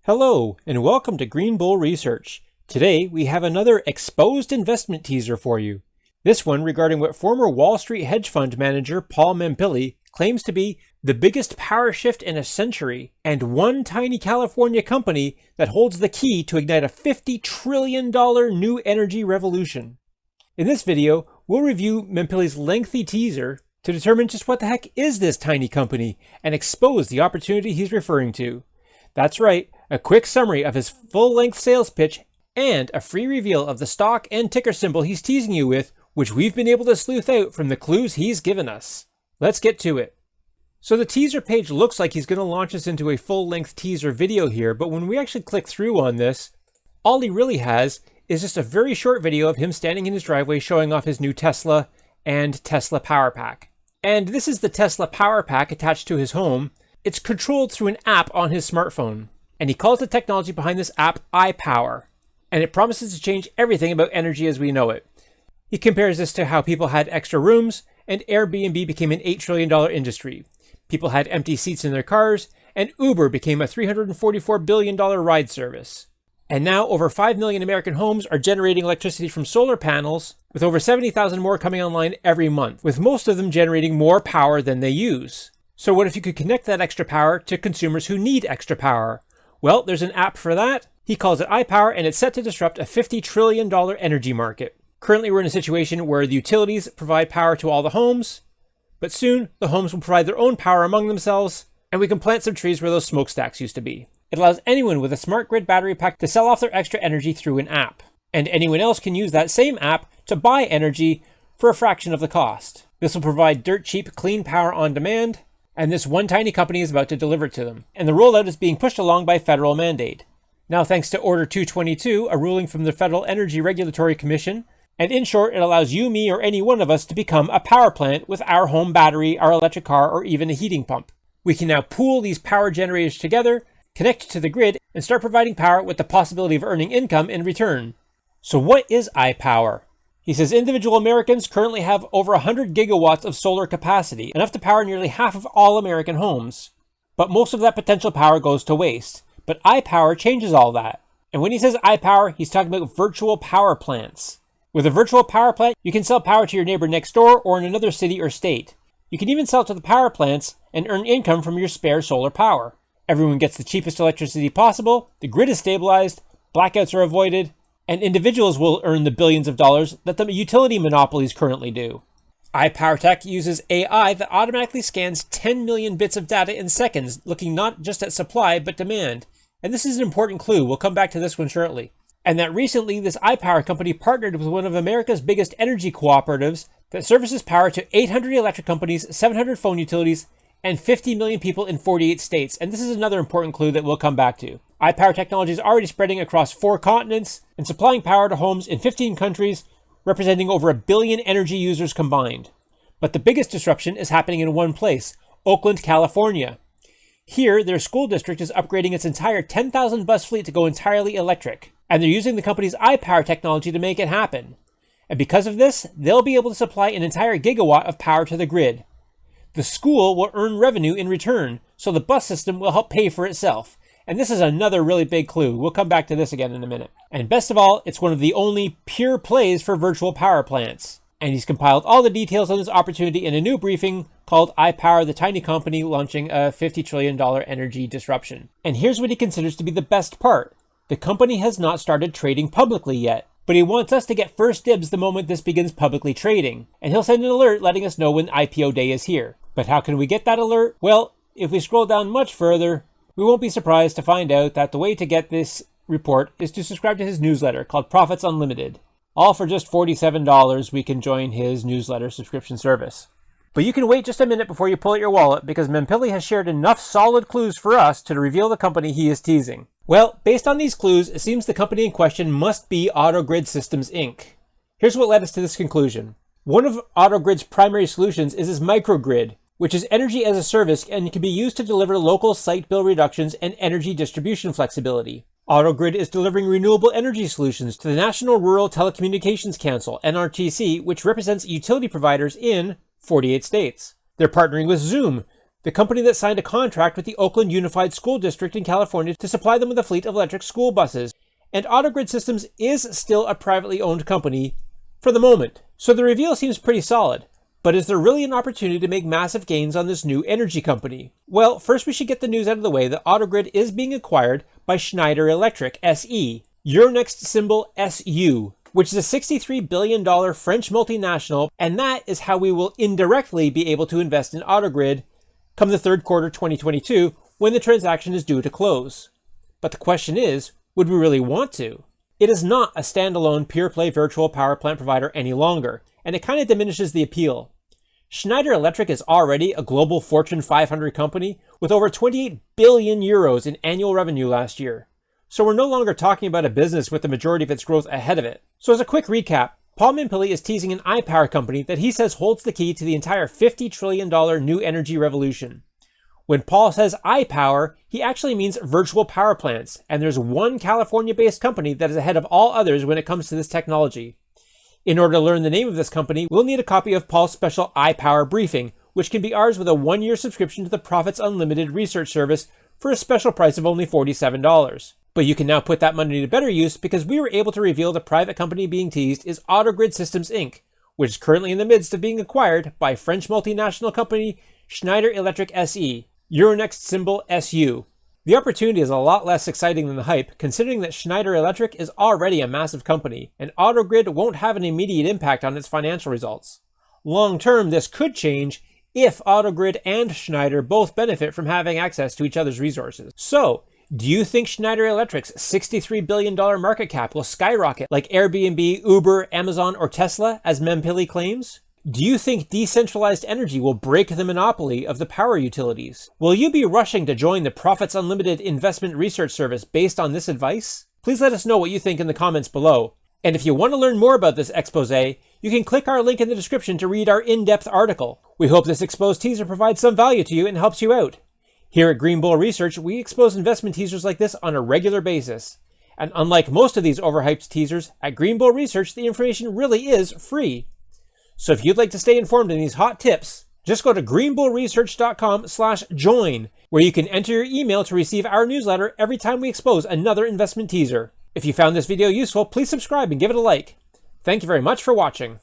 Hello, and welcome to Green Bull Research. Today, we have another exposed investment teaser for you. This one regarding what former Wall Street hedge fund manager Paul Mampilly claims to be the biggest power shift in a century, and one tiny California company that holds the key to ignite a $50 trillion new energy revolution. In this video, we'll review Mampilly's lengthy teaser to determine just what the heck is this tiny company and expose the opportunity he's referring to. That's right, a quick summary of his full-length sales pitch and a free reveal of the stock and ticker symbol he's teasing you with, which we've been able to sleuth out from the clues he's given us. Let's get to it. So the teaser page looks like he's going to launch us into a full-length teaser video here, but when we actually click through on this, all he really has is just a very short video of him standing in his driveway showing off his new Tesla and Tesla Power Pack. And this is the Tesla Power Pack attached to his home. It's controlled through an app on his smartphone, and he calls the technology behind this app iPower, and it promises to change everything about energy as we know it. He compares this to how people had extra rooms, and Airbnb became an $8 trillion industry. People had empty seats in their cars, and Uber became a $344 billion ride service. And now over 5 million American homes are generating electricity from solar panels, with over 70,000 more coming online every month, with most of them generating more power than they use. So what if you could connect that extra power to consumers who need extra power? Well, there's an app for that. He calls it iPower, and it's set to disrupt a $50 trillion energy market. Currently, we're in a situation where the utilities provide power to all the homes, but soon the homes will provide their own power among themselves, and we can plant some trees where those smokestacks used to be. It allows anyone with a smart grid battery pack to sell off their extra energy through an app, and anyone else can use that same app to buy energy for a fraction of the cost. This will provide dirt cheap, clean power on demand, and this one tiny company is about to deliver it to them. And the rollout is being pushed along by federal mandate. Now thanks to Order 222, a ruling from the Federal Energy Regulatory Commission, and in short, it allows you, me, or any one of us to become a power plant with our home battery, our electric car, or even a heating pump. We can now pool these power generators together, connect to the grid, and start providing power with the possibility of earning income in return. So what is iPower? He says individual Americans currently have over 100 gigawatts of solar capacity, enough to power nearly half of all American homes. But most of that potential power goes to waste. But iPower changes all that. And when he says iPower, he's talking about virtual power plants. With a virtual power plant, you can sell power to your neighbor next door or in another city or state. You can even sell to the power plants and earn income from your spare solar power. Everyone gets the cheapest electricity possible, the grid is stabilized, blackouts are avoided, and individuals will earn the billions of dollars that the utility monopolies currently do. iPower Tech uses AI that automatically scans 10 million bits of data in seconds, looking not just at supply but demand. And this is an important clue, we'll come back to this one shortly. And that recently this iPower company partnered with one of America's biggest energy cooperatives that services power to 800 electric companies, 700 phone utilities, and 50 million people in 48 states. And this is another important clue that we'll come back to. iPower technology is already spreading across 4 continents and supplying power to homes in 15 countries, representing over 1 billion energy users combined. But the biggest disruption is happening in one place, Oakland, California. Here, their school district is upgrading its entire 10,000 bus fleet to go entirely electric, and they're using the company's iPower technology to make it happen. And because of this, they'll be able to supply an entire gigawatt of power to the grid. The school will earn revenue in return, so the bus system will help pay for itself. And this is another really big clue. We'll come back to this again in a minute. And best of all, it's one of the only pure plays for virtual power plants. And he's compiled all the details on this opportunity in a new briefing called iPower, the tiny company launching a $50 trillion energy disruption. And here's what he considers to be the best part. The company has not started trading publicly yet, but he wants us to get first dibs the moment this begins publicly trading. And he'll send an alert letting us know when IPO day is here. But how can we get that alert? Well, if we scroll down much further, we won't be surprised to find out that the way to get this report is to subscribe to his newsletter called Profits Unlimited. All for just $47, we can join his newsletter subscription service. But you can wait just a minute before you pull out your wallet because Mampilly has shared enough solid clues for us to reveal the company he is teasing. Well, based on these clues, it seems the company in question must be AutoGrid Systems Inc. Here's what led us to this conclusion. One of AutoGrid's primary solutions is his microgrid, which is energy as a service and can be used to deliver local site bill reductions and energy distribution flexibility. AutoGrid is delivering renewable energy solutions to the National Rural Telecommunications Council, NRTC, which represents utility providers in 48 states. They're partnering with Zoom, the company that signed a contract with the Oakland Unified School District in California to supply them with a fleet of electric school buses. And AutoGrid Systems is still a privately owned company for the moment. So the reveal seems pretty solid. But is there really an opportunity to make massive gains on this new energy company? Well, first we should get the news out of the way that AutoGrid is being acquired by Schneider Electric SE, Euronext symbol SU, which is a $63 billion French multinational, and that is how we will indirectly be able to invest in AutoGrid come the third quarter 2022 when the transaction is due to close. But the question is, would we really want to? It is not a standalone pure-play virtual power plant provider any longer, and it kind of diminishes the appeal. Schneider Electric is already a global Fortune 500 company with over 28 billion euros in annual revenue last year. So we're no longer talking about a business with the majority of its growth ahead of it. So as a quick recap, Paul Mampilly is teasing an iPower company that he says holds the key to the entire $50 trillion new energy revolution. When Paul says iPower, he actually means virtual power plants, and there's one California-based company that is ahead of all others when it comes to this technology. In order to learn the name of this company, we'll need a copy of Paul's special iPower briefing, which can be ours with a 1-year subscription to the Profits Unlimited research service for a special price of only $47. But you can now put that money to better use because we were able to reveal the private company being teased is AutoGrid Systems Inc., which is currently in the midst of being acquired by French multinational company Schneider Electric SE, Euronext symbol SU. The opportunity is a lot less exciting than the hype, considering that Schneider Electric is already a massive company, and AutoGrid won't have an immediate impact on its financial results. Long term, this could change if AutoGrid and Schneider both benefit from having access to each other's resources. So, do you think Schneider Electric's $63 billion market cap will skyrocket like Airbnb, Uber, Amazon, or Tesla, as Mampilly claims? Do you think decentralized energy will break the monopoly of the power utilities? Will you be rushing to join the Profits Unlimited investment research service based on this advice? Please let us know what you think in the comments below. And if you want to learn more about this expose, you can click our link in the description to read our in-depth article. We hope this exposed teaser provides some value to you and helps you out. Here at Green Bull Research, we expose investment teasers like this on a regular basis. And unlike most of these overhyped teasers, at Green Bull Research, the information really is free. So if you'd like to stay informed in these hot tips, just go to greenbullresearch.com/join, where you can enter your email to receive our newsletter every time we expose another investment teaser. If you found this video useful, please subscribe and give it a like. Thank you very much for watching.